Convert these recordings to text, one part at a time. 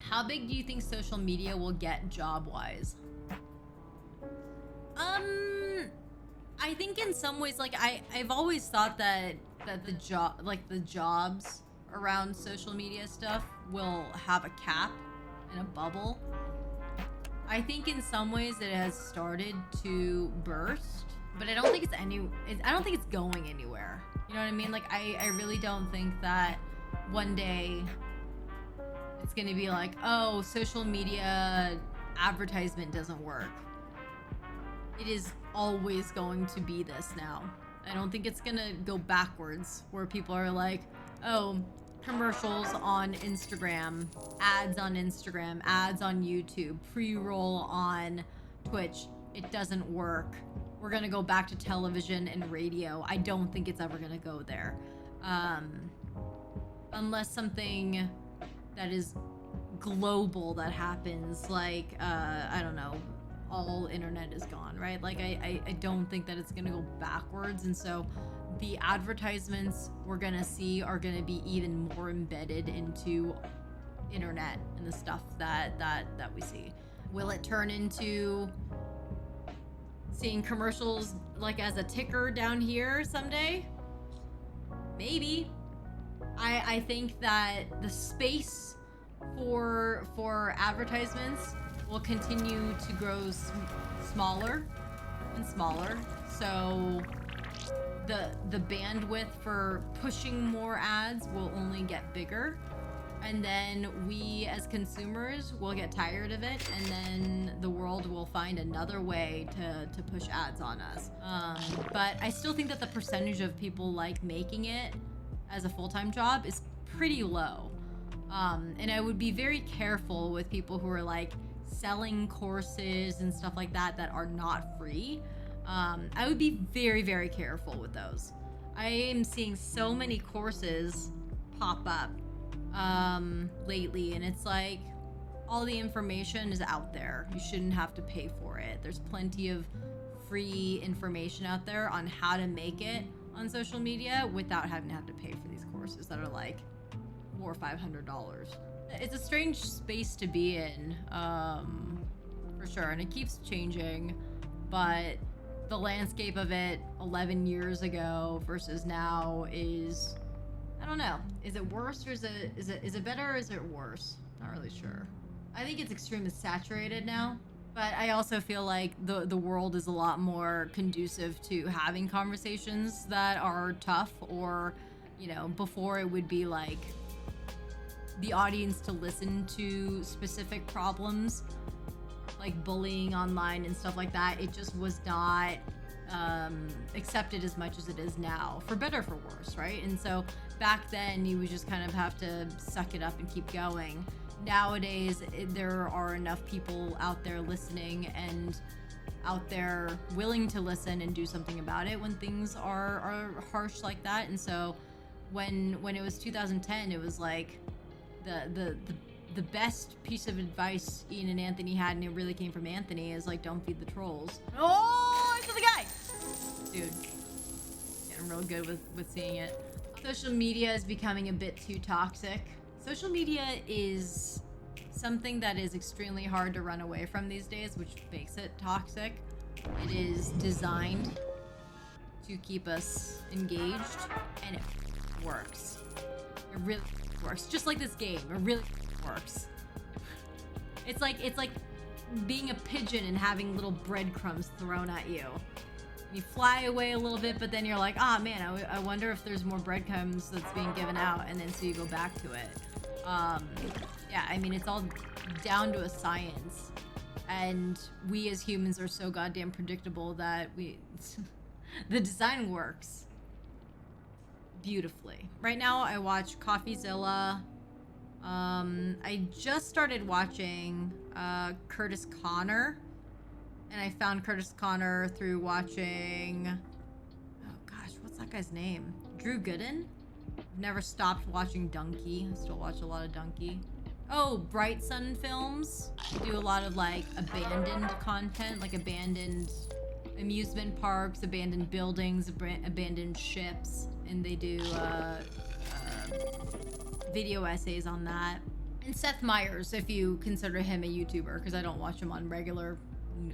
How big do you think social media will get job-wise? I think in some ways, like I've always thought that the jobs around social media stuff will have a cap and a bubble. I think in some ways it has started to burst, but I don't think I don't think it's going anywhere. You know what I mean? Like I really don't think that one day it's gonna be like, oh, social media advertisement doesn't work. It is always going to be this now. I don't think it's gonna go backwards where people are like, oh, commercials on Instagram, ads on YouTube, pre-roll on Twitch. It doesn't work. We're gonna go back to television and radio. I don't think it's ever gonna go there. Unless something that is global that happens, like, I don't know, all internet is gone, right? Like I don't think that it's gonna go backwards, and so the advertisements we're gonna see are gonna be even more embedded into internet and the stuff that we see. Will it turn into seeing commercials like as a ticker down here someday? Maybe. I think that the space for advertisements will continue to grow smaller and smaller. So the bandwidth for pushing more ads will only get bigger. And then we as consumers will get tired of it, and then the world will find another way to push ads on us. But I still think that the percentage of people like making it as a full-time job is pretty low. And I would be very careful with people who are like selling courses and stuff like that are not free. I would be very, very careful with those. I am seeing so many courses pop up lately, and it's like all the information is out there. You shouldn't have to pay for it. There's plenty of free information out there on how to make it on social media without having to have to pay for these courses that are like $400 or $500. It's a strange space to be in, for sure, and it keeps changing, but the landscape of it 11 years ago versus now is, I don't know. Is it worse, or is it better, or is it worse? Not really sure. I think it's extremely saturated now, but I also feel like the world is a lot more conducive to having conversations that are tough, or, you know, before it would be like the audience to listen to specific problems like bullying online and stuff like that. It just was not accepted as much as it is now, for better or for worse, right? And so back then you would just kind of have to suck it up and keep going. Nowadays there are enough people out there listening and out there willing to listen and do something about it when things are harsh like that. And so when it was 2010, it was like the best piece of advice Ian and Anthony had, and it really came from Anthony, is like, don't feed the trolls. Oh, I saw the guy! Dude, getting real good with seeing it. Social media is becoming a bit too toxic. Social media is something that is extremely hard to run away from these days, which makes it toxic. It is designed to keep us engaged, and it works. It really works. Just like this game, it really works. It's like being a pigeon and having little breadcrumbs thrown at you. You fly away a little bit, but then you're like, ah, man, I wonder if there's more breadcrumbs that's being given out, and then so you go back to it. Yeah, I mean, it's all down to a science, and we as humans are so goddamn predictable that the design works beautifully. Right now, I watch CoffeeZilla. I just started watching Curtis Connor, and I found Curtis Connor through watching, oh gosh, what's that guy's name? Drew Gooden. I've never stopped watching Donkey. I still watch a lot of Donkey. Oh, Bright Sun Films do a lot of like abandoned content, like abandoned amusement parks, abandoned buildings, abandoned ships, and they do video essays on that. And Seth Meyers, if you consider him a YouTuber, because I don't watch him on regular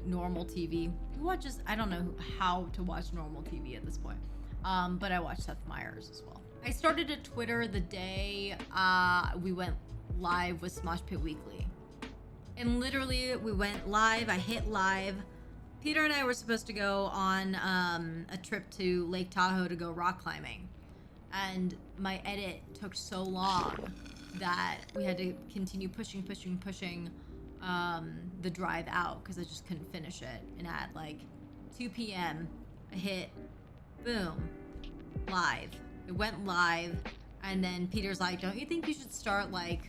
normal TV. Who watches? I don't know how to watch normal TV at this point. But I watch Seth Meyers as well. I started a Twitter the day we went live with Smosh Pit Weekly. And literally, we went live. I hit live. Peter and I were supposed to go on a trip to Lake Tahoe to go rock climbing. And my edit took so long that we had to continue pushing the drive out because I just couldn't finish it. And at like 2 p.m., I hit boom, live. It went live. And then Peter's like, don't you think you should start like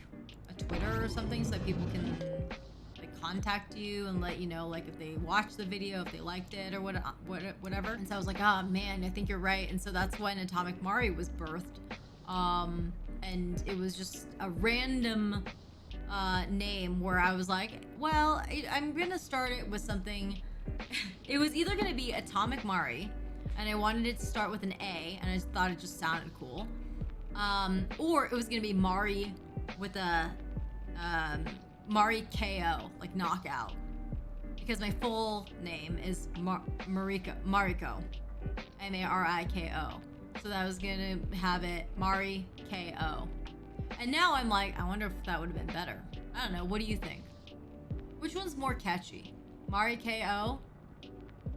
a Twitter or something so that people can like contact you and let you know like if they watched the video, if they liked it or whatever. And so I was like, oh man, I think you're right. And so that's when Atomic Mari was birthed. And it was just a random name where I was like, well, I'm gonna start it with something. It was either gonna be Atomic Mari, and I wanted it to start with an A, and I just thought it just sounded cool, or it was gonna be Mari with a Mari KO, like knockout, because my full name is Mariko, Mariko. So that I was gonna have it Mari KO. And now I'm like, I wonder if that would have been better. I don't know. What do you think? Which one's more catchy? Mari KO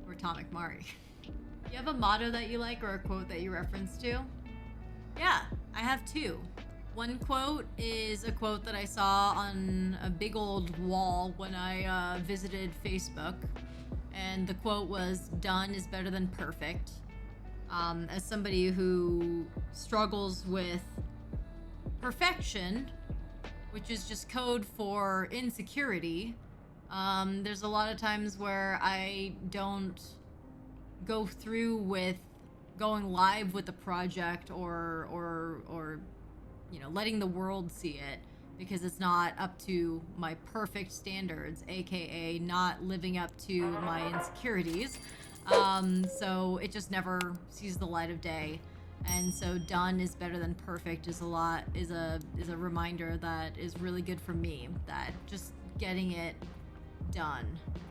or Atomic Mari? You have a motto that you like or a quote that you reference to? Yeah, I have two. One quote is a quote that I saw on a big old wall when I visited Facebook. And the quote was, done is better than perfect. As somebody who struggles with perfection, which is just code for insecurity, there's a lot of times where I don't go through with going live with the project or you know, letting the world see it because it's not up to my perfect standards, aka not living up to my insecurities. So it just never sees the light of day. And so done is better than perfect is a reminder that is really good for me, that just getting it done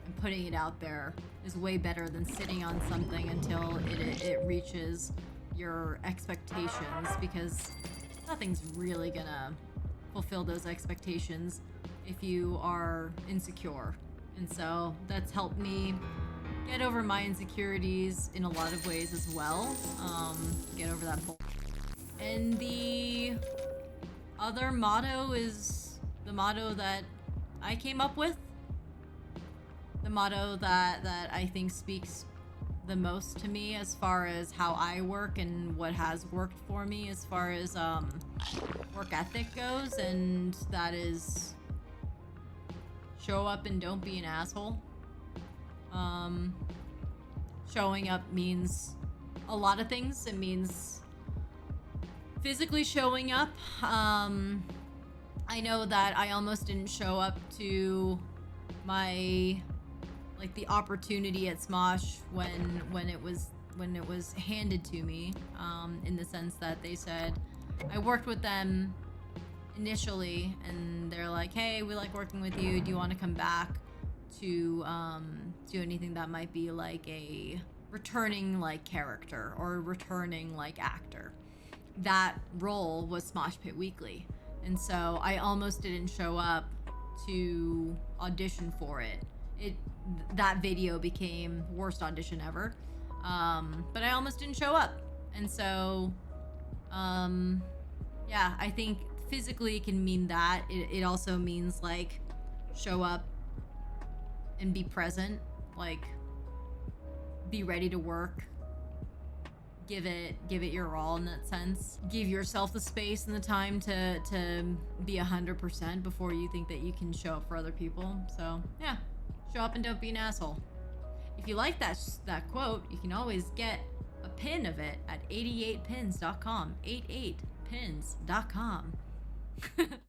and putting it out there is way better than sitting on something until it reaches your expectations, because nothing's really gonna fulfill those expectations if you are insecure. And so that's helped me get over my insecurities in a lot of ways as well. Get over that bull. And the other motto is the motto that I came up with. The motto that I think speaks the most to me as far as how I work and what has worked for me as far as work ethic goes, and that is show up and don't be an asshole. Showing up means a lot of things. It means physically showing up. I know that I almost didn't show up to my, like, the opportunity at Smosh when it was handed to me, in the sense that they said, I worked with them initially and they're like, hey, we like working with you, do you want to come back to do anything that might be like a returning like character or a returning like actor. That role was Smosh Pit Weekly, and so I almost didn't show up to audition for it. That video became worst audition ever, but I almost didn't show up. And so yeah, I think physically it can mean that. It also means like show up and be present, like be ready to work, give it your all in that sense. Give yourself the space and the time to be 100% before you think that you can show up for other people. So yeah, show up and don't be an asshole. If you like that quote, you can always get a pin of it at 88pins.com. 88pins.com.